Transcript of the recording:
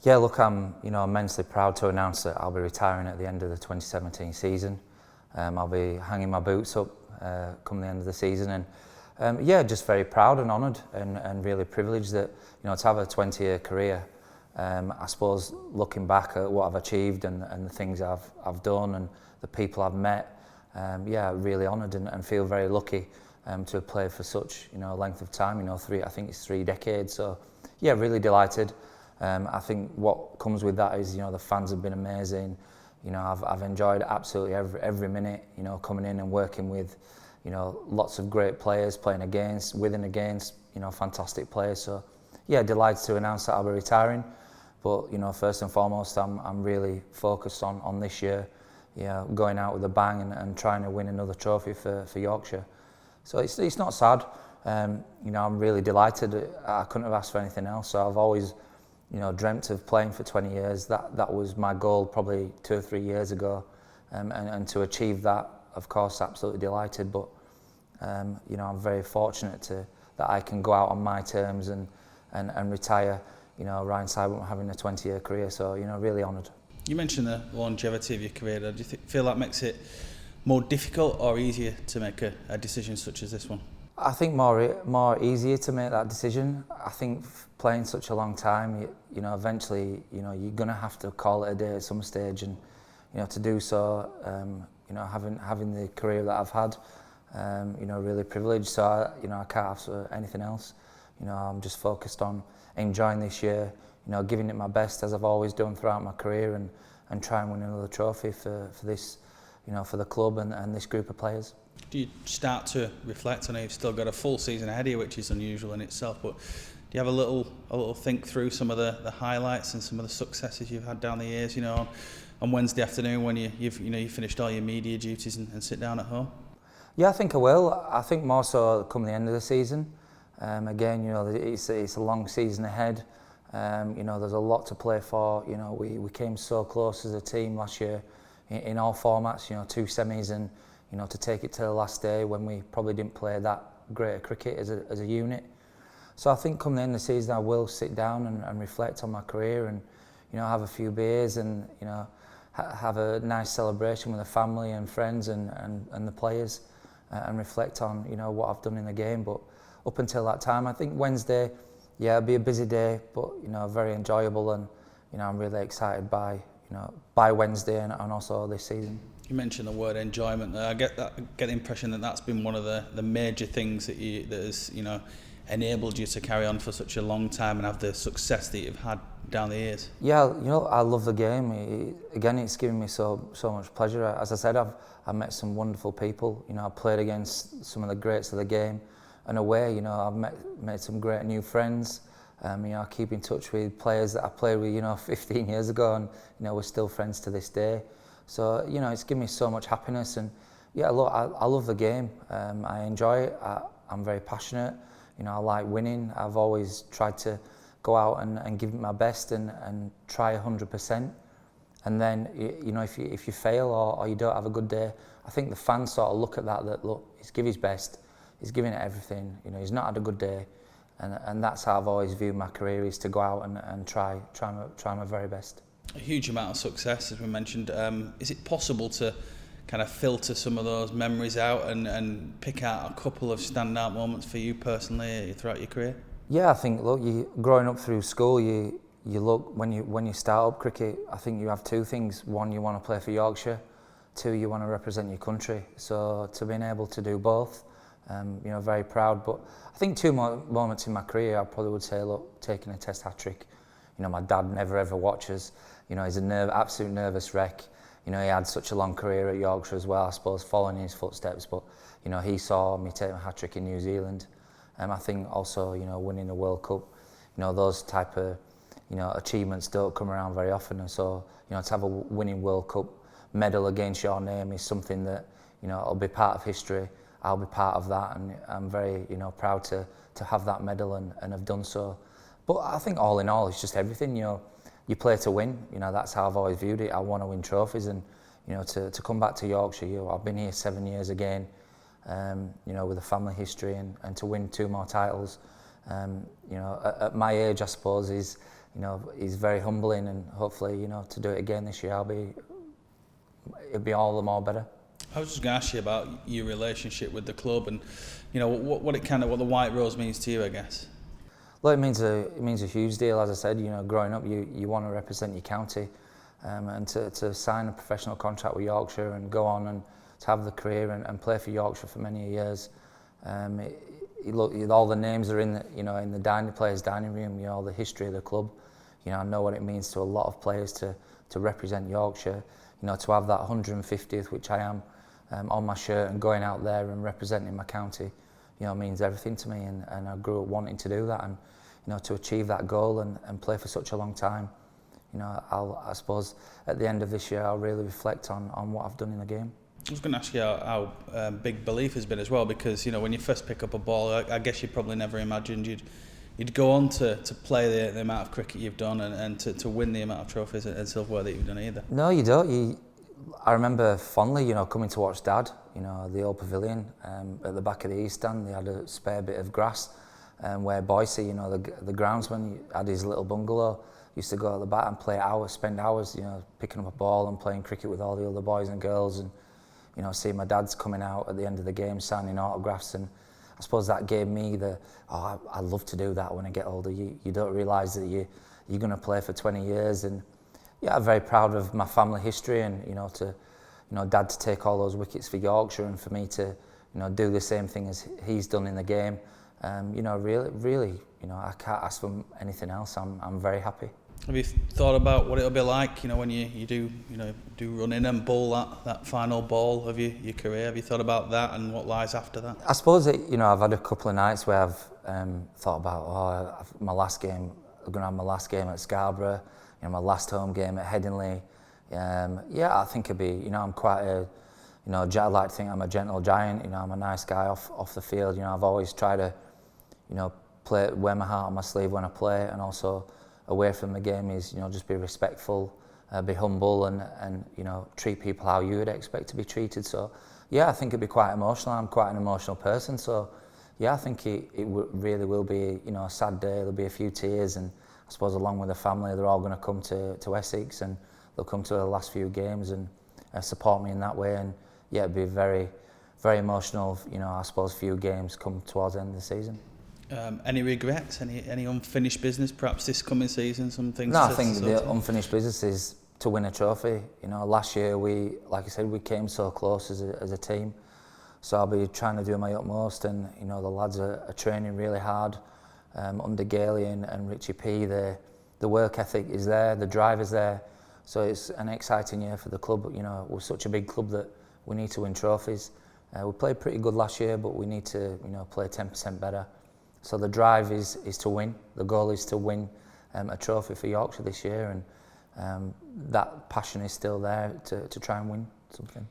Yeah, look, I'm immensely proud to announce that I'll be retiring at the end of the 2017 season. I'll be hanging my boots up come the end of the season, and yeah, just very proud and honoured and really privileged that to have a 20-year career. I suppose looking back at what I've achieved and the things I've done and the people I've met, yeah, really honoured and feel very lucky to have played for such length of time. I think it's 3 decades. So yeah, really delighted. I think what comes with that is the fans have been amazing. I've enjoyed absolutely every minute. Coming in and working with lots of great players, playing with and against fantastic players. So yeah, delighted to announce that I'll be retiring. But first and foremost, I'm really focused on this year, going out with a bang and trying to win another trophy for Yorkshire. So it's not sad. I'm really delighted. I couldn't have asked for anything else. So I've always dreamt of playing for 20 years. That was my goal probably 2 or 3 years ago, and to achieve that, of course, absolutely delighted. But I'm very fortunate that I can go out on my terms and retire. Ryan Sidebottom having a 20-year career, so really honoured. You mentioned the longevity of your career. Do you feel that makes it more difficult or easier to make a decision such as this one? I think more easier to make that decision. I think playing such a long time, eventually, you're going to have to call it a day at some stage, and to do so, having the career that I've had, really privileged. So I can't ask for anything else. I'm just focused on enjoying this year, giving it my best as I've always done throughout my career, and try and win another trophy for this, for the club and this group of players. Do you start to reflect? I know you've still got a full season ahead of you, which is unusual in itself, but do you have a little think through some of the highlights and some of the successes you've had down the years, on Wednesday afternoon when you've finished all your media duties and sit down at home? Yeah, I think I will. I think more so come the end of the season. Again, it's a long season ahead. There's a lot to play for. We came so close as a team last year in all formats. 2 semis and to take it to the last day when we probably didn't play that great a cricket as a unit. So I think come the end of the season I will sit down and reflect on my career and have a few beers and have a nice celebration with the family and friends and the players and reflect on what I've done in the game. But up until that time, I think Wednesday, yeah, it'll be a busy day, but very enjoyable, and I'm really excited by Wednesday and also this season. You mentioned the word enjoyment there. I get the impression that that's been one of the major things that has enabled you to carry on for such a long time and have the success that you've had down the years. Yeah, I love the game. Again, it's given me so much pleasure. As I said, I've met some wonderful people. I've played against some of the greats of the game, and away, I've made some great new friends. I keep in touch with players that I played with, 15 years ago, and we're still friends to this day. So it's given me so much happiness, and yeah, look, I love the game. I enjoy it. I'm very passionate. I like winning. I've always tried to go out and give it my best and try 100%. And then if you fail or you don't have a good day, I think the fans sort of look at that look, he's given his best. He's giving it everything. He's not had a good day, and that's how I've always viewed my career, is to go out and try my very best. A huge amount of success, as we mentioned. Is it possible to kind of filter some of those memories out and pick out a couple of standout moments for you personally throughout your career? Yeah, I think, look, growing up through school, you look, when you start up cricket, I think you have 2 things. 1, you want to play for Yorkshire. 2, you want to represent your country. So to being able to do both, very proud. But I think 2 moments in my career, I probably would say, look, taking a Test hat-trick. My dad never ever watches. He's an absolute nervous wreck. He had such a long career at Yorkshire as well, I suppose, following in his footsteps. But he saw me take a hat-trick in New Zealand. I think also, winning a World Cup, those type of, achievements don't come around very often. And so, to have a winning World Cup medal against your name is something that, it'll be part of history. I'll be part of that, and I'm very, proud to have that medal and have done so. But I think all in all, it's just everything. You play to win. That's how I've always viewed it. I want to win trophies, and to come back to Yorkshire. I've been here 7 years again. With a family history, and to win 2 more titles. At my age, I suppose, is he's very humbling, and hopefully, to do it again this year, it'll be all the more better. I was just going to ask you about your relationship with the club, and what the White Rose means to you, I guess. Well, it means a huge deal. As I said, growing up, you want to represent your county, and to sign a professional contract with Yorkshire and go on and to have the career and play for Yorkshire for many years. All the names are in the players' dining room. All the history of the club. I know what it means to a lot of players to represent Yorkshire. To have that 150th, which I am, on my shirt and going out there and representing my county, means everything to me. And I grew up wanting to do that, and to achieve that goal and play for such a long time. I suppose at the end of this year, I'll really reflect on what I've done in the game. I was going to ask you how big belief has been as well, because when you first pick up a ball, I guess you probably never imagined you'd go on to play the amount of cricket you've done and to win the amount of trophies and silverware that you've done either. No, you don't. I remember fondly, coming to watch Dad, the old pavilion at the back of the East Stand. They had a spare bit of grass, where Boise, the groundsman had his little bungalow. Used to go at the back and spend hours, picking up a ball and playing cricket with all the other boys and girls, and seeing my dad's coming out at the end of the game signing autographs. And I suppose that gave me I'd love to do that when I get older. You don't realise that you're going to play for 20 years, and I'm very proud of my family history, and Dad to take all those wickets for Yorkshire, and for me to do the same thing as he's done in the game. Really, I can't ask for anything else. I'm very happy. Have you thought about what it'll be like, when you do run in and bowl that final ball of your career? Have you thought about that and what lies after that? I suppose I've had a couple of nights where I've thought about my last game. I'm going to have my last game at Scarborough, my last home game at Headingley. I think it'd be. I'm quite a. I like to think I'm a gentle giant. I'm a nice guy off the field. I've always tried to, wear my heart on my sleeve when I play, and also away from the game is, just be respectful, be humble, and treat people how you would expect to be treated. So, I think it'd be quite emotional. I'm quite an emotional person, so I think it really will be, a sad day. There'll be a few tears, and I suppose along with the family, they're all going to come to Essex, and they'll come to the last few games and support me in that way. And it'd be very, very emotional. I suppose few games come towards the end of the season. Any regrets? Any unfinished business? Perhaps this coming season, some things. No, I think the unfinished business is to win a trophy. Last year like I said, we came so close as a team. So I'll be trying to do my utmost, and the lads are training really hard under Gailey and Richie P. The work ethic is there, the drive is there. So it's an exciting year for the club. We're such a big club that we need to win trophies. We played pretty good last year, but we need to play 10% better. So the drive is to win. The goal is to win a trophy for Yorkshire this year, and that passion is still there to try and win something.